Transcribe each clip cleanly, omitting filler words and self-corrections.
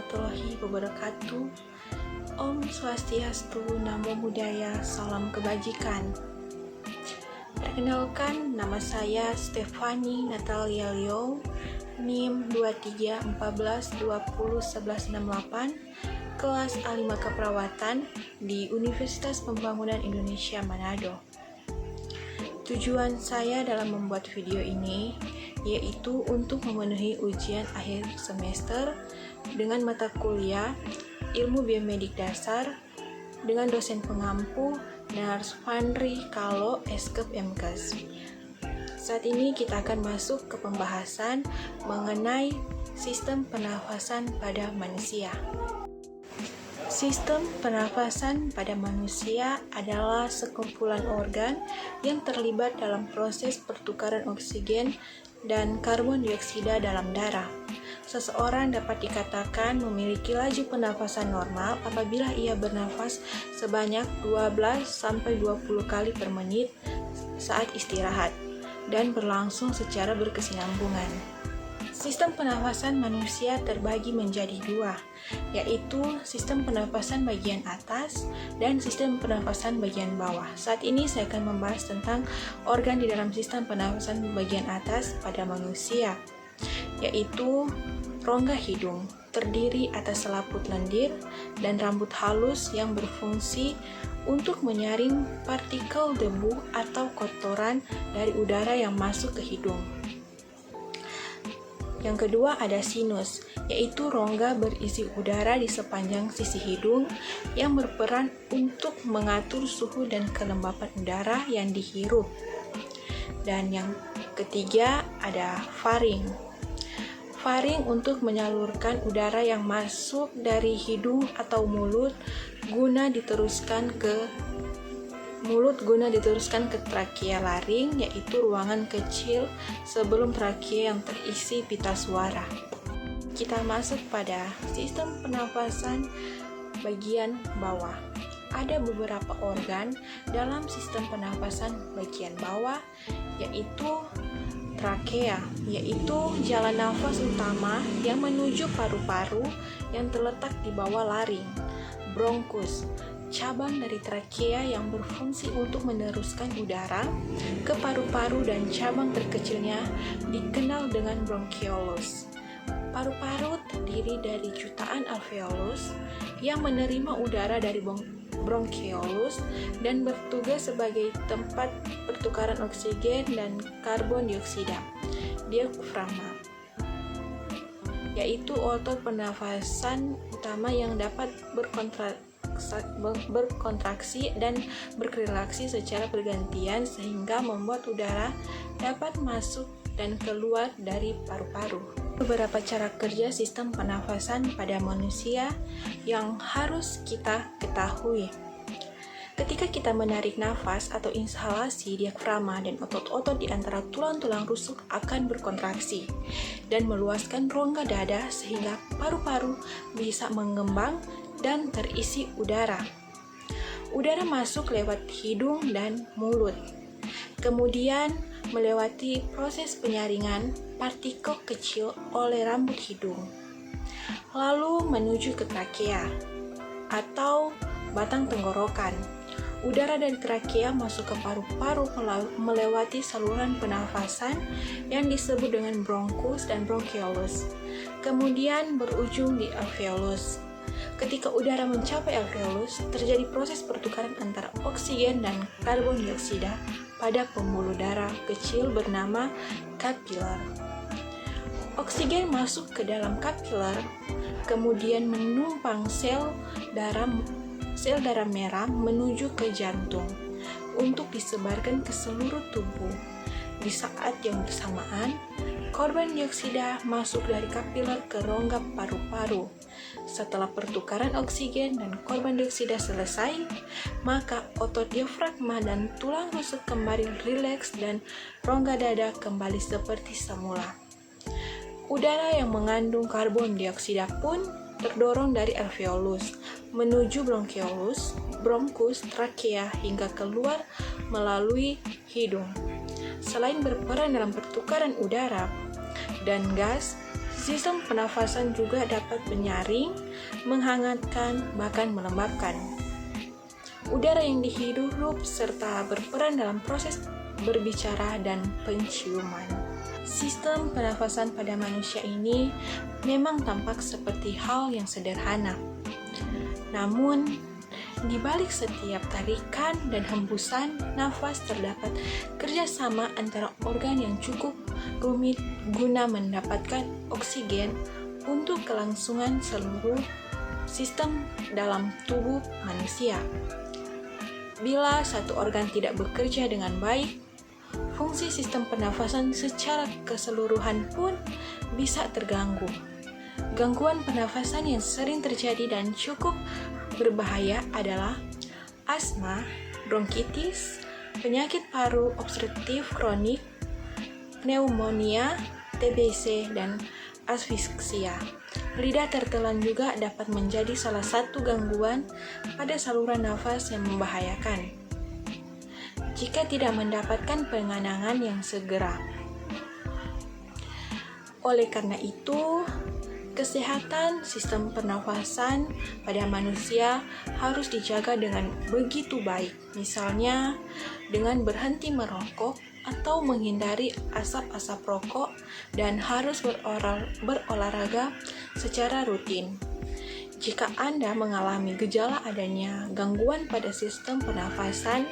warahmatullahi wabarakatuh. Om Swastiastu, Namo Buddhaya, salam kebajikan. Perkenalkan, nama saya Stefani Natalia Leo, NIM 2314201168, kelas A5 Keperawatan di Universitas Pembangunan Indonesia Manado. Tujuan saya dalam membuat video ini yaitu untuk memenuhi ujian akhir semester dengan mata kuliah Ilmu Biomedik Dasar dengan dosen pengampu Nars Fandri Kalo Eskep MKes. Saat ini kita akan masuk ke pembahasan mengenai sistem pernafasan pada manusia. Sistem pernafasan pada manusia adalah sekumpulan organ yang terlibat dalam proses pertukaran oksigen dan karbon dioksida dalam darah. Seseorang dapat dikatakan memiliki laju pernafasan normal apabila ia bernafas sebanyak 12-20 kali per menit saat istirahat dan berlangsung secara berkesinambungan. Sistem pernafasan manusia terbagi menjadi dua, yaitu sistem pernafasan bagian atas dan sistem pernafasan bagian bawah. Saat ini saya akan membahas tentang organ di dalam sistem pernafasan bagian atas pada manusia, yaitu rongga hidung, terdiri atas selaput lendir dan rambut halus yang berfungsi untuk menyaring partikel debu atau kotoran dari udara yang masuk ke hidung. Yang kedua ada sinus, yaitu rongga berisi udara di sepanjang sisi hidung yang berperan untuk mengatur suhu dan kelembapan udara yang dihirup. Dan yang ketiga ada faring. Faring untuk menyalurkan udara yang masuk dari hidung atau mulut guna diteruskan ke trakea laring, yaitu ruangan kecil sebelum trakea yang terisi pita suara. Kita masuk pada sistem pernafasan bagian bawah. Ada beberapa organ dalam sistem pernafasan bagian bawah, yaitu trakea, yaitu jalan nafas utama yang menuju paru-paru yang terletak di bawah laring. Bronkus, cabang dari trakea yang berfungsi untuk meneruskan udara ke paru-paru dan cabang terkecilnya dikenal dengan bronchioles. Paru-paru terdiri dari jutaan alveolus yang menerima udara dari bronchioles dan bertugas sebagai tempat pertukaran oksigen dan karbon dioksida. Diafragma, yaitu otot pernafasan utama yang dapat berkontraksi dan berrelaksi secara bergantian sehingga membuat udara dapat masuk dan keluar dari paru-paru. Beberapa cara kerja sistem pernafasan pada manusia yang harus kita ketahui. Ketika kita menarik nafas atau inhalasi, diafragma dan otot-otot di antara tulang-tulang rusuk akan berkontraksi dan meluaskan rongga dada sehingga paru-paru bisa mengembang dan terisi udara. Udara masuk lewat hidung dan mulut, kemudian melewati proses penyaringan partikel kecil oleh rambut hidung, lalu menuju ke trakea atau batang tenggorokan. Udara dari trakea masuk ke paru-paru melewati saluran pernafasan yang disebut dengan bronkus dan bronchioles, kemudian berujung di alveolus. Ketika udara mencapai alveolus, terjadi proses pertukaran antara oksigen dan karbon dioksida pada pembuluh darah kecil bernama kapiler. Oksigen masuk ke dalam kapiler, kemudian menumpang sel darah merah menuju ke jantung untuk disebarkan ke seluruh tubuh. Di saat yang bersamaan, karbon dioksida masuk dari kapiler ke rongga paru-paru. Setelah pertukaran oksigen dan karbon dioksida selesai, maka otot diafragma dan tulang rusuk kembali rileks dan rongga dada kembali seperti semula. Udara yang mengandung karbon dioksida pun terdorong dari alveolus menuju bronchioles, bronkus, trakea hingga keluar melalui hidung. Selain berperan dalam pertukaran udara dan gas, Sistem pernafasan juga dapat menyaring, menghangatkan, bahkan melembabkan udara yang dihirup serta berperan dalam proses berbicara dan penciuman. Sistem pernafasan pada manusia ini memang tampak seperti hal yang sederhana. Namun, di balik setiap tarikan dan hembusan nafas terdapat kerjasama antara organ yang cukup rumit guna mendapatkan oksigen untuk kelangsungan seluruh sistem dalam tubuh manusia. Bila satu organ tidak bekerja dengan baik, fungsi sistem pernafasan secara keseluruhan pun bisa terganggu. Gangguan pernafasan yang sering terjadi dan cukup berbahaya adalah asma, bronkitis, penyakit paru obstruktif kronik, pneumonia, TBC, dan asfiksia. Lidah tertelan juga dapat menjadi salah satu gangguan pada saluran nafas yang membahayakan jika tidak mendapatkan penanganan yang segera. Oleh karena itu, kesehatan sistem pernafasan pada manusia harus dijaga dengan begitu baik, misalnya dengan berhenti merokok atau menghindari asap-asap rokok dan harus berolahraga secara rutin. Jika Anda mengalami gejala adanya gangguan pada sistem pernafasan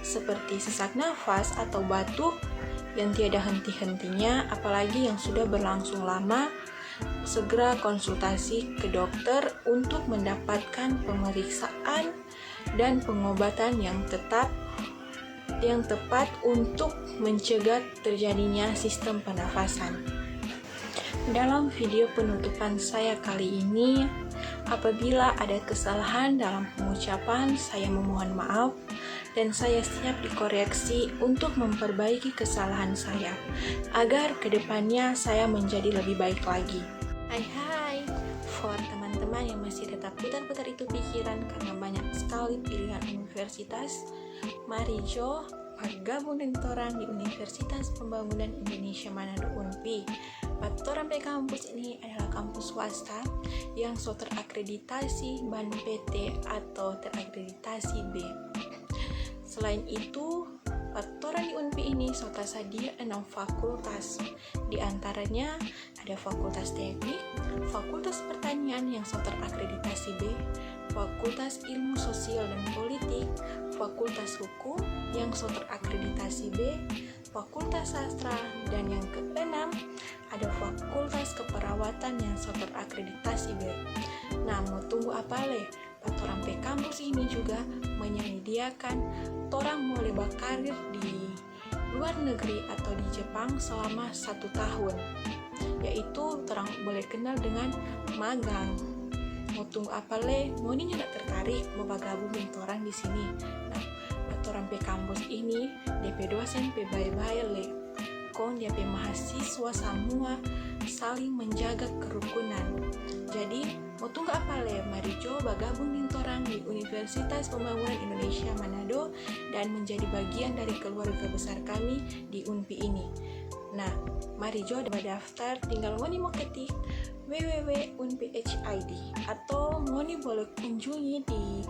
seperti sesak nafas atau batuk yang tiada henti-hentinya, apalagi yang sudah berlangsung lama, segera konsultasi ke dokter untuk mendapatkan pemeriksaan dan pengobatan yang tepat untuk mencegah terjadinya sistem pernafasan. Dalam video penutupan saya kali ini, apabila ada kesalahan dalam pengucapan, saya memohon maaf dan saya siap dikoreksi untuk memperbaiki kesalahan saya agar kedepannya saya menjadi lebih baik lagi. Hai, for teman-teman yang masih tetap putar-putar itu pikiran karena banyak sekali pilihan universitas, mari Jo bergabung dengan torang di Universitas Pembangunan Indonesia Manado UNPI. Torang pe kampus ini adalah kampus swasta yang so terakreditasi BAN PT atau terakreditasi B. Selain itu, torang di UNPI ini so tersedia 6 fakultas. Di antaranya ada Fakultas Teknik, Fakultas Pertanian yang so terakreditasi B, Fakultas Ilmu Sosial dan Politik, Fakultas Hukum yang so terakreditasi B, Fakultas Sastra, dan yang keenam ada Fakultas Keperawatan yang so terakreditasi B. Nah, mau tunggu apa le? Torang pe kampus ini juga menyediakan torang boleh berkarir di luar negeri atau di Jepang selama 1 tahun, yaitu torang boleh kenal dengan magang. Mau tunggu apa le? Mau ini tidak tertarik mau bergabung dengan torang di sini? Nah, torang pe kampus ini DP dosen pe baik-baik le. Kon dia pe mahasiswa semua saling menjaga kerukunan. Jadi, mau tunggu apa le? Mari coba gabung dengan torang di Universitas Pembangunan Indonesia Manado dan menjadi bagian dari keluarga besar kami di UNPI ini. Nah, mari coba daftar, tinggal ngoni mau ketik www.unphi.id atau ngoni boleh kunjungi di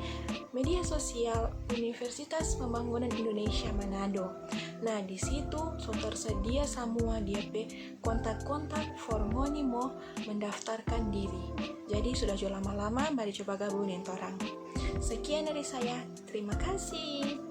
media sosial Universitas Pembangunan Indonesia Manado. Nah, di situ so tersedia semua DP kontak-kontak for ngoni mau mendaftarkan diri. Jadi sudah jauh lama-lama, mari coba gabungin torang. Sekian dari saya, terima kasih.